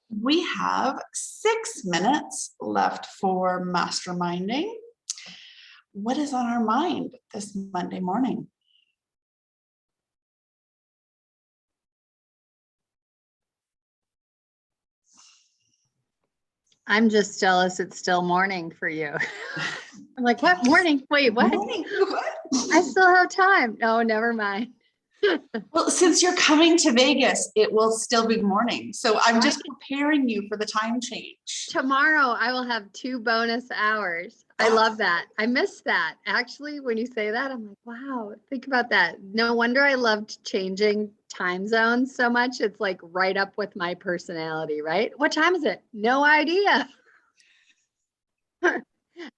We have 6 minutes left for masterminding. What is on our mind this Monday morning? I'm just jealous it's still morning for you. I'm like, what morning? Wait, what? Morning. What? I still have time. No, never mind. Well, since you're coming to Vegas, it will still be morning. So I'm just preparing you for the time change. Tomorrow I will have 2 bonus hours. I love that. I miss that. Actually, when you say that, I'm like, wow, think about that. No wonder I loved changing time zones so much. It's like right up with my personality, right? What time is it? No idea.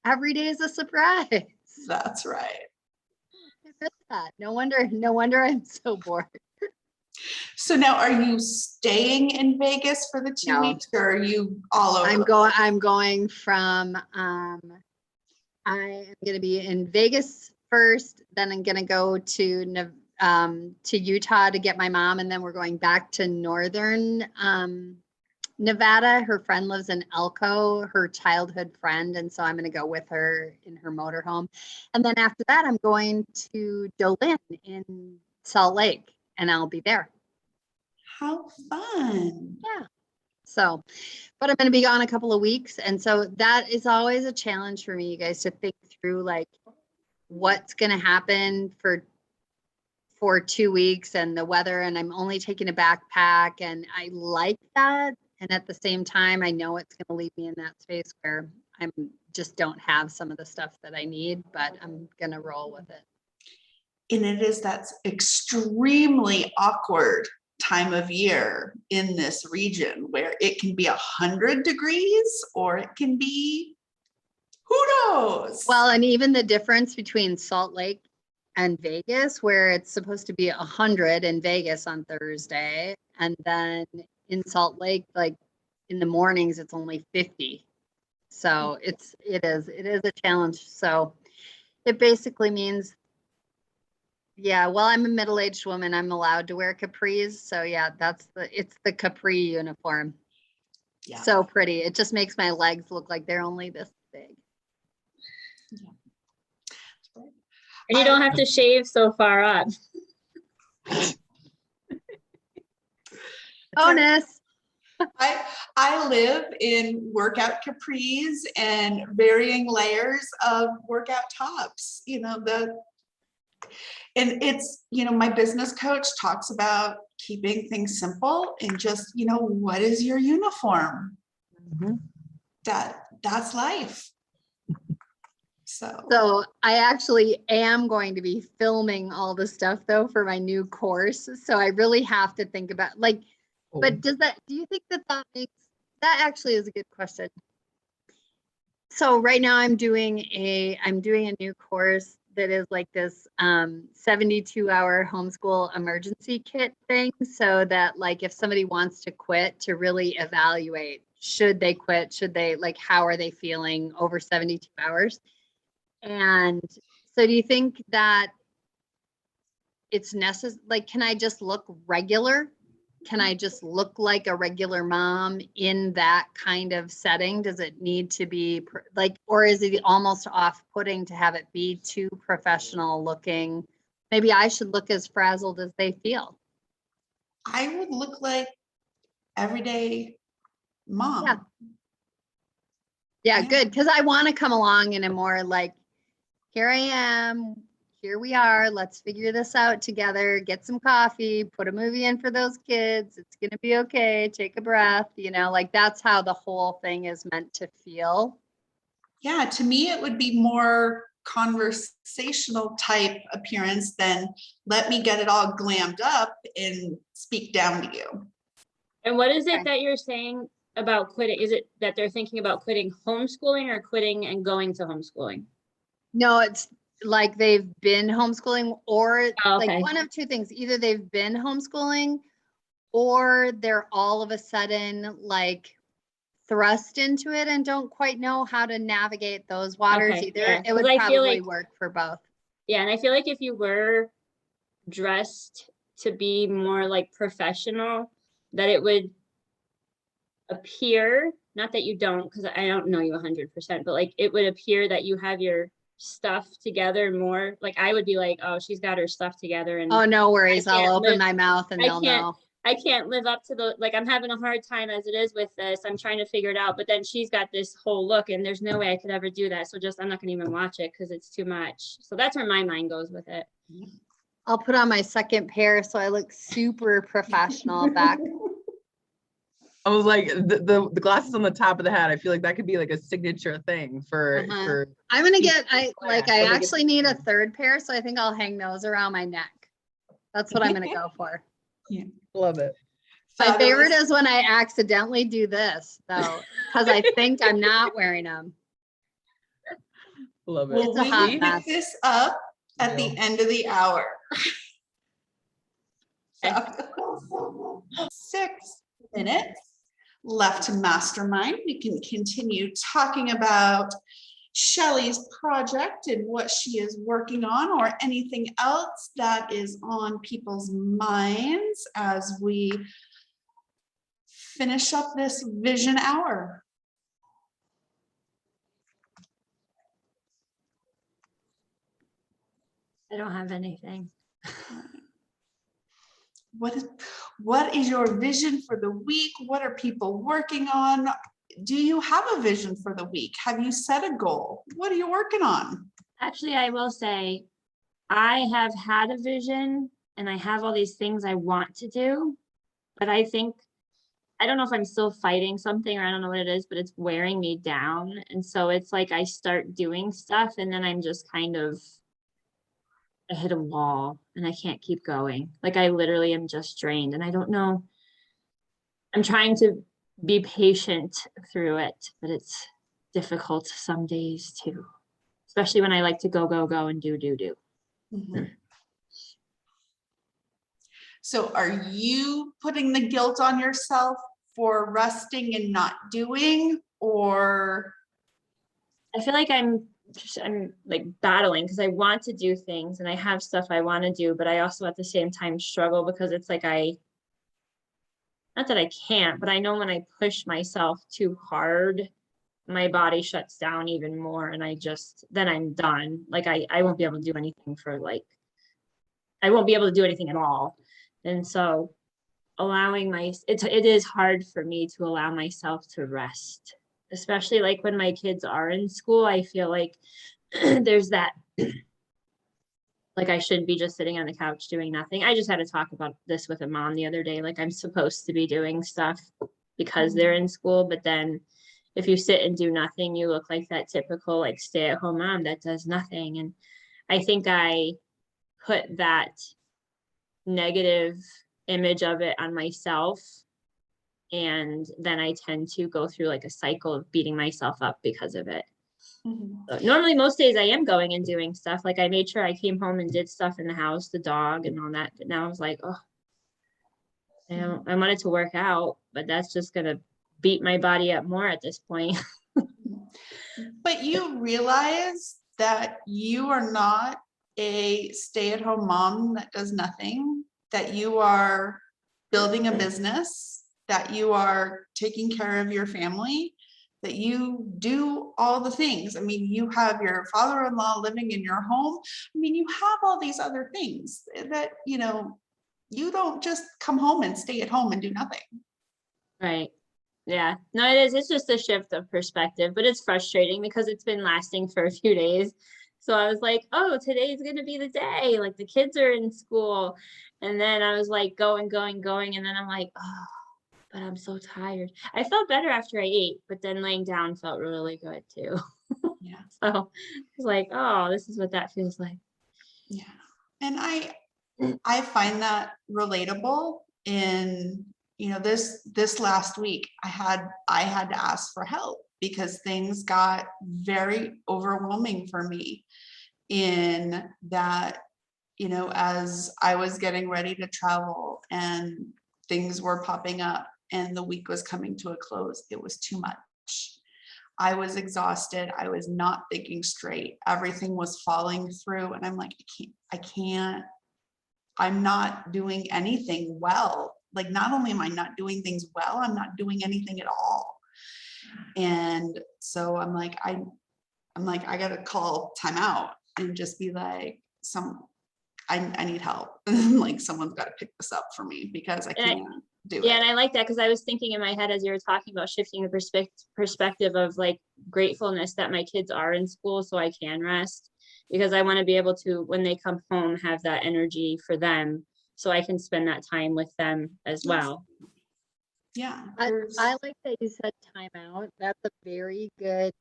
Every day is a surprise. That's right. I miss that. No wonder I'm so bored. So now are you staying in Vegas for the 2 No. weeks or are you all over? I'm going from I am going to be in Vegas first, then I'm going to go to Utah to get my mom, and then we're going back to northern Nevada. Her friend lives in Elko, her childhood friend, and so I'm going to go with her in her motorhome. And then after that, I'm going to Dolin in Salt Lake, and I'll be there. How fun. Yeah. So, but I'm going to be gone a couple of weeks. And so that is always a challenge for me, you guys, to think through like what's going to happen for 2 weeks and the weather. And I'm only taking a backpack, and I like that. And at the same time, I know it's going to leave me in that space where I'm just don't have some of the stuff that I need, but I'm going to roll with it. And it is that extremely awkward time of year in this region where it can be 100 degrees or it can be, who knows? Well, and even the difference between Salt Lake and Vegas, where it's supposed to be 100 in Vegas on Thursday, and then in Salt Lake, like in the mornings, it's only 50. So it is a challenge. So it basically means, yeah, well, I'm a middle-aged woman. I'm allowed to wear capris. So yeah, it's the capri uniform. Yeah. So pretty. It just makes my legs look like they're only this big. Yeah. And you don't have to shave so far up. Bonus. I live in workout capris and varying layers of workout tops. And it's, my business coach talks about keeping things simple and just, what is your uniform? Mm-hmm. That's life. So I actually am going to be filming all the stuff though for my new course. So I really have to think about like, but do you think that actually is a good question. So right now I'm doing a new course that is like this 72-hour homeschool emergency kit thing. So that like if somebody wants to quit, to really evaluate, should they quit? Should they, like, how are they feeling over 72 hours? And so do you think that it's necessary? Like, can I just look regular? Can I just look like a regular mom in that kind of setting? Does it need to be like, or is it almost off-putting to have it be too professional looking? Maybe I should look as frazzled as they feel. I would look like everyday mom. Yeah. Yeah, good. Because I want to come along in a more like, here I am, here we are, let's figure this out together, get some coffee, put a movie in for those kids, it's going to be okay, take a breath, like that's how the whole thing is meant to feel. Yeah, to me, it would be more conversational type appearance than let me get it all glammed up and speak down to you. And what is it that you're saying about quitting? Is it that they're thinking about quitting homeschooling or quitting and going to homeschooling? No, it's like they've been homeschooling, or okay. Like one of two things. Either they've been homeschooling or they're all of a sudden like thrust into it and don't quite know how to navigate those waters either. Yeah. It would probably work for both. Yeah, and I feel like if you were dressed to be more like professional, that it would appear, not that you don't, because I don't know you 100%, but like it would appear that you have your stuff together more. Like I would be like, oh, she's got her stuff together, and Oh, no worries. I'll can't open live- my mouth and I they'll can't- know. I can't live up to the, like, I'm having a hard time as it is with this. I'm trying to figure it out, but then she's got this whole look and there's no way I could ever do that. So just, I'm not gonna even watch it because it's too much. So that's where my mind goes with it. I'll put on my second pair so I look super professional back. I was like, the glasses on the top of the hat, I feel like that could be like a signature thing for, Uh-huh. for, I'm gonna Keep get, I it like, flat, I so they get actually need a thin. third pair, so I think I'll hang those around my neck. That's what I'm gonna go for. love it. My favorite Fabulous. is when I accidentally do this though, because I think I'm not wearing them. Love it. Well, It's a we hot will pick mess. this up at the Yeah. end of the hour. Okay. Fabulous. 6 minutes left to mastermind. We can continue talking about Shelley's project and what she is working on, or anything else that is on people's minds as we finish up this vision hour. I don't have anything. What is your vision for the week? What are people working on? Do you have a vision for the week? Have you set a goal? What are you working on? Actually, I will say, I have had a vision and I have all these things I want to do, but I think, I don't know if I'm still fighting something or I don't know what it is, but it's wearing me down. And so it's like I start doing stuff and then I'm just kind of, I hit a wall and I can't keep going. Like I literally am just drained and I don't know. I'm trying to be patient through it, but it's difficult some days too. Especially when I like to go, go, go and do. So are you putting the guilt on yourself for resting and not doing, or? I feel like I'm like battling because I want to do things and I have stuff I want to do, but I also at the same time struggle because it's like not that I can't, but I know when I push myself too hard, my body shuts down even more and then I'm done. Like I won't be able to do anything I won't be able to do anything at all. And so it is hard for me to allow myself to rest, especially like when my kids are in school. I feel like there's that, like I should be just sitting on the couch doing nothing. I just had to talk about this with a mom the other day. Like I'm supposed to be doing stuff because they're in school, but then if you sit and do nothing, you look like that typical like stay-at-home mom that does nothing. And I think I put that negative image of it on myself. And then I tend to go through like a cycle of beating myself up because of it. So normally most days I am going and doing stuff. Like I made sure I came home and did stuff in the house, the dog and all that. But now I was like, oh, I wanted to work out, but that's just gonna beat my body up more at this point. But you realize that you are not a stay-at-home mom that does nothing, that you are building a business, that you are taking care of your family, that you do all the things. I mean, you have your father-in-law living in your home. I mean, you have all these other things that, you you don't just come home and stay at home and do nothing. Right. Yeah. No, it is. It's just a shift of perspective, but it's frustrating because it's been lasting for a few days. So I was like, oh, today's going to be the day. Like the kids are in school. And then I was like going. And then I'm like, oh, but I'm so tired. I felt better after I ate, but then laying down felt really good too. Yeah. So I was like, oh, this is what that feels like. Yeah. And I find that relatable in, this last week, I had to ask for help because things got very overwhelming for me in that, as I was getting ready to travel and things were popping up and the week was coming to a close, it was too much. I was exhausted. I was not thinking straight. Everything was falling through. And I'm like, I can't, I'm not doing anything well like, not only am I not doing things well, I'm not doing anything at all. And so I'm like, I gotta call timeout and just be like, I need help. Like, someone's got to pick this up for me because I And I- can't do Yeah, it. and I like that because I was thinking in my head as you were talking about shifting the perspective of like gratefulness that my kids are in school so I can rest. Because I want to be able to, when they come home, have that energy for them so I can spend that time with them as well. Yeah. I there's- like that you said timeout. That's a very good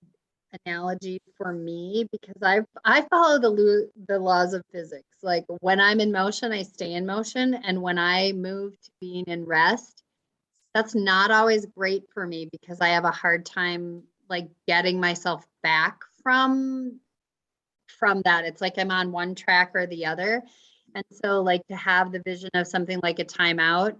analogy for me because I follow the laws of physics. Like when I'm in motion, I stay in motion, and when I move to being in rest, that's not always great for me because I have a hard time like getting myself back from that. It's like I'm on one track or the other. And so like to have the vision of something like a timeout,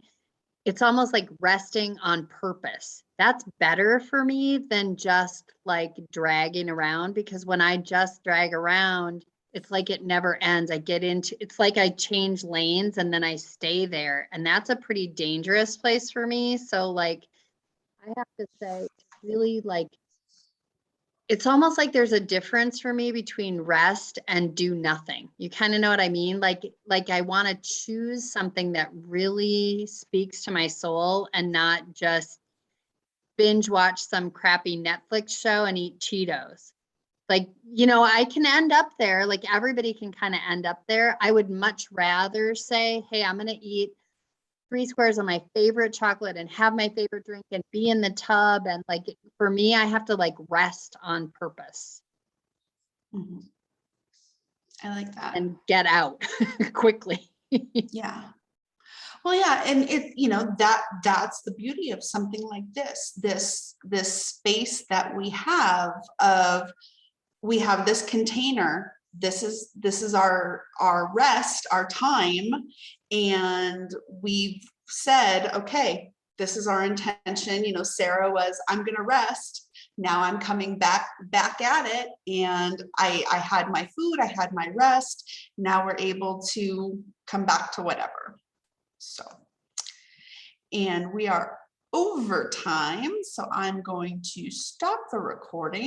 it's almost like resting on purpose. That's better for me than just like dragging around, because when I just drag around, it's like it never ends. It's like I change lanes and then I stay there. And that's a pretty dangerous place for me. So like, I have to say, really like, it's almost like there's a difference for me between rest and do nothing. You kind of know what I mean? Like I want to choose something that really speaks to my soul and not just binge watch some crappy Netflix show and eat Cheetos. Like, I can end up there. Like everybody can kind of end up there. I would much rather say, hey, I'm going to eat 3 squares of my favorite chocolate and have my favorite drink and be in the tub. And like, for me, I have to like rest on purpose Mhm. I like that. and get out quickly. Yeah. Well, yeah, and that's the beauty of something like this space that we have this container. This is our rest, our time. And we've said, okay, this is our intention. Sarah was, I'm going to rest. Now I'm coming back at it. And I had my food, I had my rest. Now we're able to come back to whatever. So, and we are over time. So I'm going to stop the recording.